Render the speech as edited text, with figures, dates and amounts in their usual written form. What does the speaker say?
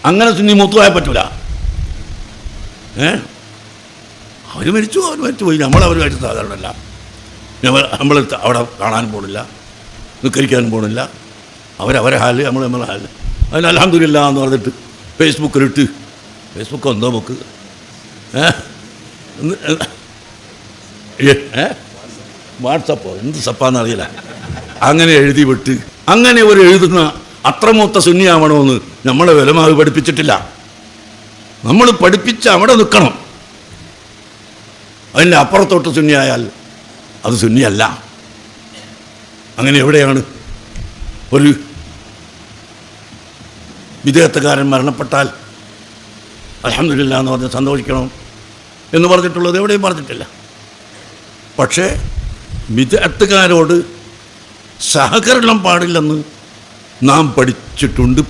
അങ്ങനെ സുന്നി മൂത്തുപോയാൽ പറ്റൂല. അവർ മരിച്ചു പോയി. നമ്മളവരുമായിട്ട് സാധാരണമല്ല. നമ്മൾ അവിടെ കാണാനും പോകണില്ല, നിസ്കരിക്കാനും പോകണില്ല. അവരെ ഹാല്, നമ്മളെ ഹാല്. അതിന് അൽഹംദുലില്ലാ എന്ന് പറഞ്ഞിട്ട് ഫേസ്ബുക്കിലിട്ട്, ഫേസ്ബുക്ക് എന്തോ നമുക്ക് വാട്സപ്പോ എന്ത് സപ്പാന്ന് അറിയില്ല, അങ്ങനെ എഴുതി വിട്ട്, അങ്ങനെ ഒരു എഴുതുന്ന അത്ര മൂത്ത സുന്നിയാവണമെന്ന് നമ്മളെ ഉലമാവ് പഠിപ്പിച്ചിട്ടില്ല. നമ്മൾ പഠിപ്പിച്ച് അവിടെ നിൽക്കണം. അതിൻ്റെ അപ്പുറത്തോട്ട് സുന്നിയായാൽ അത് സുന്നിയല്ല. അങ്ങനെ എവിടെയാണ് ഒരു വിദേഹത്തുകാരൻ മരണപ്പെട്ടാൽ അൽഹംദുലില്ലാ എന്ന് പറഞ്ഞ് സന്തോഷിക്കണം എന്ന് പറഞ്ഞിട്ടുള്ളത് എവിടെയും പറഞ്ഞിട്ടില്ല. പക്ഷേ വിദേഹത്തുകാരോട് സഹകരണം പാടില്ലെന്ന് നാം പഠിപ്പിച്ചിട്ടുണ്ട്.